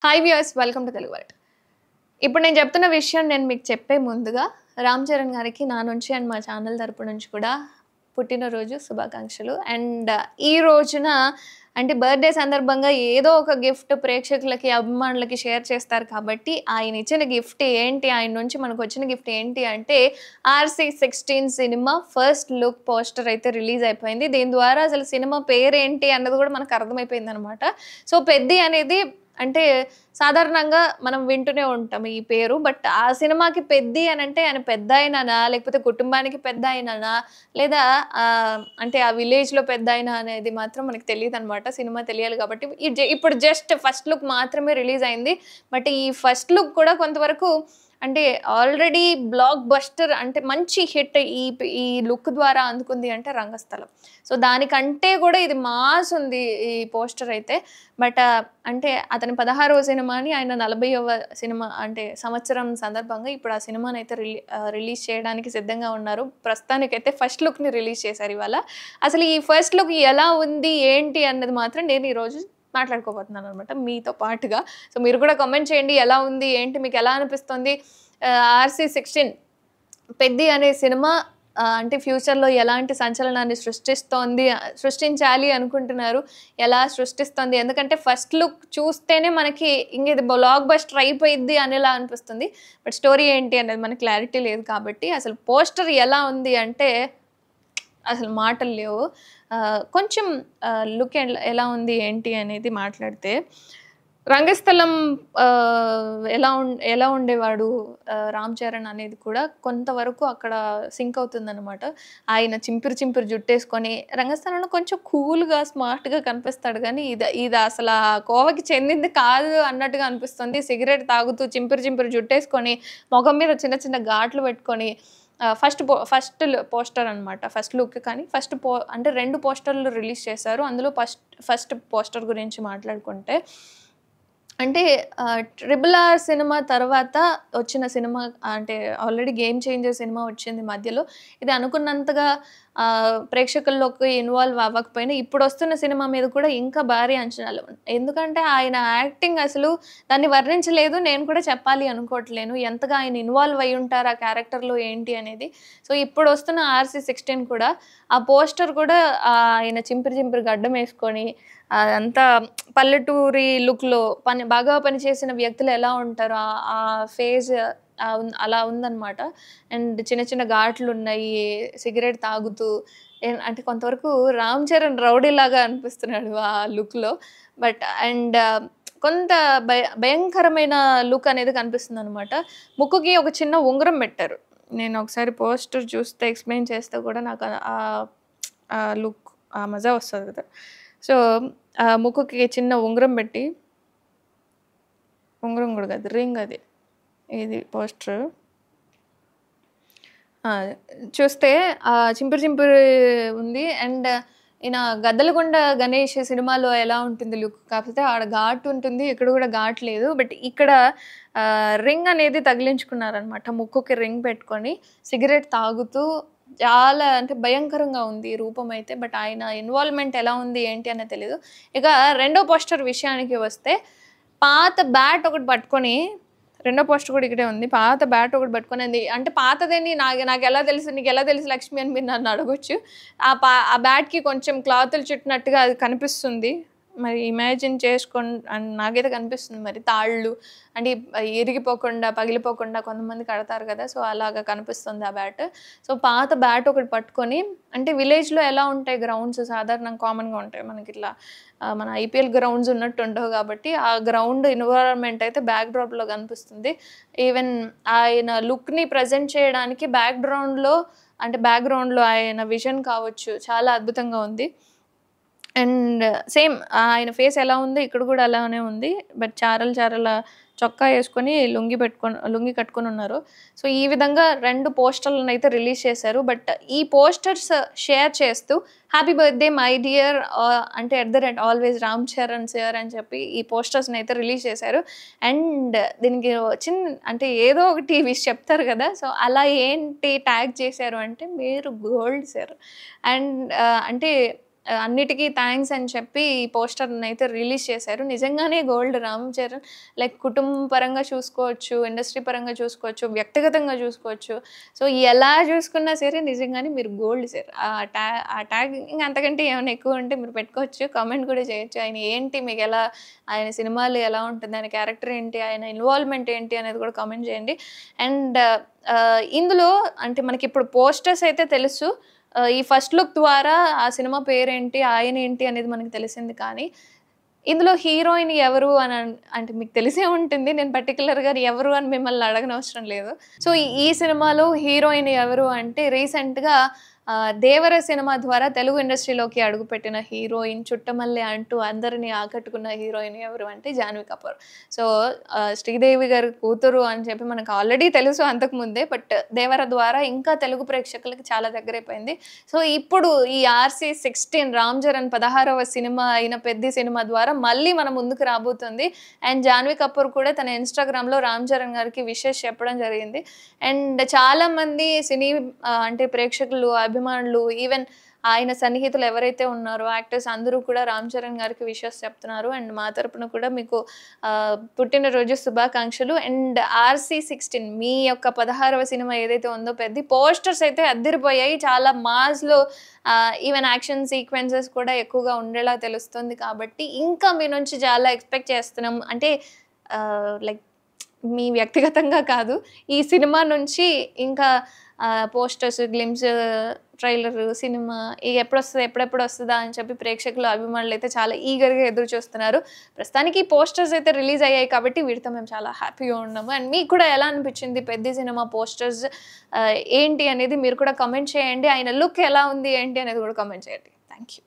Hi viewers, welcome to Telugu world. ఇప్పుడు నేను చెప్తున్న విషయం నేను మీకు చెప్పే ముందుగా రామ్ చరణ్ గారికి నా నుంచి అండ్ మా ఛానల్ తరపు నుంచి కూడా పుట్టినరోజు శుభాకాంక్షలు. అండ్ ఈ రోజున అంటే బర్త్డే సందర్భంగా ఏదో ఒక గిఫ్ట్ ప్రేక్షకులకి, అభిమానులకి షేర్ చేస్తారు కాబట్టి ఆయన ఇచ్చిన గిఫ్ట్ ఏంటి, ఆయన నుంచి మనకు వచ్చిన గిఫ్ట్ ఏంటి అంటే RC16 cinema first look poster అయితే రిలీజ్ అయిపోయింది. దీని ద్వారా అసలు సినిమా పేరేంటి అన్నది కూడా మనకు అర్థమైపోయింది అనమాట. సో పెద్ది అనేది అంటే సాధారణంగా మనం వింటూనే ఉంటాం ఈ పేరు. బట్ ఆ సినిమాకి పెద్ది అనంటే ఆయన పెద్దాయననా? లేకపోతే కుటుంబానికి పెద్దాయననా? లేదా అంటే ఆ విలేజ్‌లో పెద్దాయన అనేది మాత్రం మనకు తెలీదనమాట. సినిమా తెలియాలి కాబట్టి ఇప్పుడు జస్ట్ ఫస్ట్ లుక్ మాత్రమే రిలీజ్ అయింది. బట్ ఈ ఫస్ట్ లుక్ కూడా కొంతవరకు అంటే ఆల్రెడీ బ్లాక్ బస్టర్ అంటే మంచి హిట్ ఈ లుక్ ద్వారా అందుకుంది అంటే రంగస్థలం. సో దానికంటే కూడా ఇది మాస్ ఉంది ఈ పోస్టర్ అయితే. బట్ అంటే అతని 16వ సినిమాని ఆయన 40వ సినిమా అంటే సంవత్సరం సందర్భంగా ఇప్పుడు ఆ సినిమానైతే రిలీజ్ చేయడానికి సిద్ధంగా ఉన్నారు. ప్రస్తుతానికైతే ఫస్ట్ లుక్‌ని రిలీజ్ చేశారు ఇవాళ. అసలు ఈ ఫస్ట్ లుక్ ఎలా ఉంది, ఏంటి అన్నది మాత్రం నేను ఈరోజు మాట్లాడుకోబోతున్నాను అనమాట మీతో పాటుగా. సో మీరు కూడా కామెంట్ చేయండి, ఎలా ఉంది, ఏంటి, మీకు ఎలా అనిపిస్తుంది? RC16 పెద్ది అనే సినిమా అంటే ఫ్యూచర్‌లో ఎలాంటి సంచలనాన్ని సృష్టించాలి అనుకుంటున్నారు? ఎలా సృష్టిస్తుంది? ఎందుకంటే ఫస్ట్ లుక్ చూస్తేనే మనకి ఇంక ఇది బ్లాక్ బస్టర్ అయిపోయిద్ది అనేలా అనిపిస్తుంది. బట్ స్టోరీ ఏంటి అనేది మనకి క్లారిటీ లేదు కాబట్టి అసలు పోస్టర్ ఎలా ఉంది అంటే అసలు మాటలు లేవు. కొంచెం లుక్ ఎలా ఉంది, ఏంటి అనేది మాట్లాడితే రంగస్థలం ఎలా ఉండేవాడు రామ్ చరణ్ అనేది కూడా కొంతవరకు అక్కడ సింక్ అవుతుందనమాట. ఆయన చింపిరి జుట్టేసుకొని రంగస్థలంలో కొంచెం కూల్‌గా, స్మార్ట్‌గా కనిపిస్తాడు గానీ ఇది అసల కోవకి చెందింది కాదు అన్నట్టుగా అనిపిస్తుంది. సిగరెట్ తాగుతూ చింపిరి జుట్టేసుకొని, మొఖం మీద చిన్న చిన్న ఘాట్లు పెట్టుకొని ఫస్ట్ పోస్టర్ అనమాట. ఫస్ట్ లుక్ కానీ అంటే 2 పోస్టర్‌లు రిలీజ్ చేశారు. అందులో ఫస్ట్ పోస్టర్ గురించి మాట్లాడుకుంటే అంటే 'RRR' సినిమా తర్వాత వచ్చిన సినిమా అంటే ఆల్రెడీ 'గేమ్ చేంజర్' సినిమా వచ్చింది మధ్యలో. ఇది అనుకున్నంతగా ప్రేక్షకుల్లోకి ఇన్వాల్వ్ అవ్వకపోయినా ఇప్పుడొస్తున్న సినిమా మీద కూడా ఇంకా భారీ అంచనాలు. ఎందుకంటే ఆయన యాక్టింగ్ అసలు దాన్ని వర్ణించలేదు. నేను కూడా చెప్పాలి అనుకోవట్లేను. ఎంతగా ఆయన ఇన్వాల్వ్ అయ్యుంటారు ఆ క్యారెక్టర్‌లో ఏంటి అనేది. సో ఇప్పుడొస్తున్న 'RC16' కూడా ఆ పోస్టర్ కూడా ఆయన చింపిరి గడ్డమేసుకొని అదంతా పల్లెటూరి లుక్‌లో బాగా పనిచేసిన వ్యక్తులు ఎలా ఉంటారో ఆ ఫేజ్ అలా ఉందనమాట. అండ్ చిన్న ఘాట్లున్నాయి. సిగరెట్ తాగుతూ అంటే కొంతవరకు రామ్ చరణ్ రౌడీలాగా అనిపిస్తున్నాడు ఆ లుక్‌లో. బట్ అండ్ కొంత భయంకరమైన లుక్ అనేది కనిపిస్తుందనమాట. ముక్కుకి ఒక చిన్న ఉంగరం పెట్టారు. నేను ఒకసారి పోస్టర్ చూస్తే ఎక్స్‌ప్లెయిన్ చేస్తే కూడా నాకు ఆ లుక్ ఆ మజా వస్తది కదా! సో ముక్కుకి చిన్న ఉంగరం పెట్టి, ఉంగరం కూడా కాదు, రింగ్ అది. ఇది పోస్టర్. చూస్తే చింపిరి ఉంది. అండ్ ఈయన 'గద్దలకొండ గణేష్' సినిమాలో ఎలా ఉంటుంది లుక్, కాకపోతే ఆడ ఘాటు ఉంటుంది. ఇక్కడ కూడా ఘాటు లేదు. బట్ ఇక్కడ రింగ్ అనేది తగిలించుకున్నారనమాట. ముక్కుకి రింగ్ పెట్టుకొని సిగరెట్ తాగుతూ చాలా అంటే భయంకరంగా ఉంది ఈ రూపం అయితే. బట్ ఆయన ఇన్వాల్వ్‌మెంట్ ఎలా ఉంది, ఏంటి అనేది తెలీదు. ఇక రెండో పోస్టర్ విషయానికి వస్తే పాత బ్యాట్ ఒకటి పట్టుకొని, రెండో పోస్టర్ కూడా ఇక్కడే ఉంది. పాత బ్యాట్ ఒకటి పట్టుకొని అంటే పాతదని నాకెలా తెలుసు, నీకెలా తెలుసు లక్ష్మి అని మీరు నన్ను అడగొచ్చు. ఆ బ్యాట్‌కి కొంచెం క్లాతులు చుట్టినట్టుగా అది కనిపిస్తుంది. మరి ఇమాజిన్ అని నాకైతే కనిపిస్తుంది. మరి తాళ్ళు అంటే ఇరిగిపోకుండా, పగిలిపోకుండా కొంతమంది కడతారు కదా! సో అలాగా కనిపిస్తుంది ఆ బ్యాట్. సో పాత బ్యాట్ ఒకటి పట్టుకొని, అంటే విలేజ్‌లో ఎలా ఉంటాయి గ్రౌండ్స్ సాధారణంగా కామన్‌గా ఉంటాయి. మనకిట్లా మన ఐపీఎల్ గ్రౌండ్స్ ఉన్నట్టు ఉండవు కాబట్టి ఆ గ్రౌండ్ ఎన్విరాన్మెంట్ అయితే బ్యాక్ డ్రాప్‌లో కనిపిస్తుంది. ఈవెన్ ఆయన లుక్‌ని ప్రెజెంట్ చేయడానికి బ్యాక్‌గ్రౌండ్‌లో ఆయన విజన్ కావచ్చు చాలా అద్భుతంగా ఉంది. అండ్ సేమ్ ఆయన ఫేస్ ఎలా ఉందో ఇక్కడ కూడా అలానే ఉంది. బట్ చారల చొక్కా యేసుకొని లుంగీ కట్టుకొనున్నారు. సో ఈ విధంగా 2 పోస్టర్‌లనైతే రిలీజ్ చేశారు. బట్ ఈ పోస్టర్స్ షేర్ చేస్తూ హ్యాపీ బర్త్‌డే మై డియర్ అంటే @ఆల్వేస్ రామ్ చరణ్ సార్ అని చెప్పి ఈ పోస్టర్స్‌నైతే రిలీజ్ చేశారు. అండ్ దీనికి అంటే ఏదో ఒకటి విష్ చెప్తారు కదా! సో అలా ఏంటి ట్యాగ్ చేశారు అంటే, మీరు గోల్డ్ సార్. అండ్ అంటే అన్నిటికీ థ్యాంక్స్ అని చెప్పి ఈ పోస్టర్‌నైతే రిలీజ్ చేశారు. నిజంగానే గోల్డ్ రామ్ చరణ్. లైక్ కుటుంబ పరంగా చూసుకోవచ్చు, ఇండస్ట్రీ పరంగా చూసుకోవచ్చు, వ్యక్తిగతంగా చూసుకోవచ్చు. సో, ఎలా చూసుకున్నా సరే నిజంగానే మీరు గోల్డ్ సార్. ఆ ట్యాగ్ ఇంక అంతకంటే ఏమైనా ఎక్కువ ఉంటే మీరు పెట్టుకోవచ్చు. కామెంట్ కూడా చేయొచ్చు. ఆయన ఏంటి మీకెలా ఆయన సినిమాలు ఎలా ఉంటుంది? ఆయన క్యారెక్టర్ ఏంటి? ఆయన ఇన్వాల్వ్‌మెంట్ ఏంటి? అనేది కూడా కామెంట్ చేయండి. అండ్ ఇందులో అంటే మనకిప్పుడు పోస్టర్స్ అయితే తెలుసు. ఈ ఫస్ట్ లుక్ ద్వారా ఆ సినిమా పేరేంటి, ఆయనేంటి అనేది మనకు తెలిసింది. కానీ ఇందులో హీరోయిన్ ఎవరు అని అంటే మీకు తెలిసే ఉంటుంది. నేను పర్టిక్యులర్‌గా ఎవరు అని మిమ్మల్ని అడగనవసరం లేదు. సో, ఈ సినిమాలో హీరోయిన్ ఎవరు అంటే రీసెంట్‌గా 'దేవర' సినిమా ద్వారా తెలుగు ఇండస్ట్రీలోకి అడుగుపెట్టిన హీరోయిన్, చుట్టమల్లె అంటూ అందరిని ఆకట్టుకున్న హీరోయిన్ ఎవరు అంటే జాన్వీ కపూర్. సో, శ్రీదేవి గారి కూతురు అని చెప్పి మనకు ఆల్రెడీ తెలుసు అంతకుముందే. బట్ 'దేవర' ద్వారా ఇంకా తెలుగు ప్రేక్షకులకి చాలా దగ్గరైపోయింది. సో, ఇప్పుడు ఈ 16 రామ్ చరణ్ 16వ సినిమా అయిన 'పెద్ది' సినిమా ద్వారా మళ్ళీ మన ముందుకు రాబోతుంది. అండ్ జాన్వీ కపూర్ కూడా తన ఇన్‌స్టాగ్రామ్‌లో రామ్ చరణ్ గారికి విషెస్ చెప్పడం జరిగింది. అండ్ చాలామంది అంటే ప్రేక్షకులు, అభిమానులు, ఈవెన్ ఆయన సన్నిహితులు ఎవరైతే ఉన్నారో యాక్టర్స్ అందరూ కూడా రామ్ చరణ్ గారికి విషెస్ చెప్తున్నారు. అండ్ మా తరపున కూడా మీకు పుట్టినరోజు శుభాకాంక్షలు. అండ్ 16 మీ యొక్క 16వ సినిమా ఏదైతే ఉందో పెద్ది, పోస్టర్స్ అయితే అద్దిరిపోయాయి. చాలా మాస్‌లో ఈవెన్ యాక్షన్ సీక్వెన్సెస్ కూడా ఎక్కువగా ఉండేలా తెలుస్తుంది. కాబట్టి ఇంకా మీ నుంచి చాలా ఎక్స్‌పెక్ట్ చేస్తున్నాం. అంటే లైక్ మీ వ్యక్తిగతంగా కాదు. ఈ సినిమా నుంచి ఇంకా పోస్టర్స్, గ్లిమ్స్, ట్రైలర్, సినిమా ఎప్పుడొస్తదా? ఎప్పుడెప్పుడొస్తదా? అని చెప్పి ప్రేక్షకులు, అభిమానులైతే చాలా ఈగర్‌గా ఎదురు చూస్తున్నారు. ప్రస్తుతానికి పోస్టర్స్ అయితే రిలీజ్ అయ్యాయి కాబట్టి వీటితో మేము చాలా హ్యాపీగా ఉన్నాము. అండ్ మీకు కూడా ఎలా అనిపించింది 'పెద్ది' సినిమా పోస్టర్స్ ఏంటి అనేది మీరు కూడా కామెంట్ చేయండి. ఆయన లుక్ ఎలా ఉంది ఏంటి అనేది కూడా కామెంట్ చేయండి. Thank you.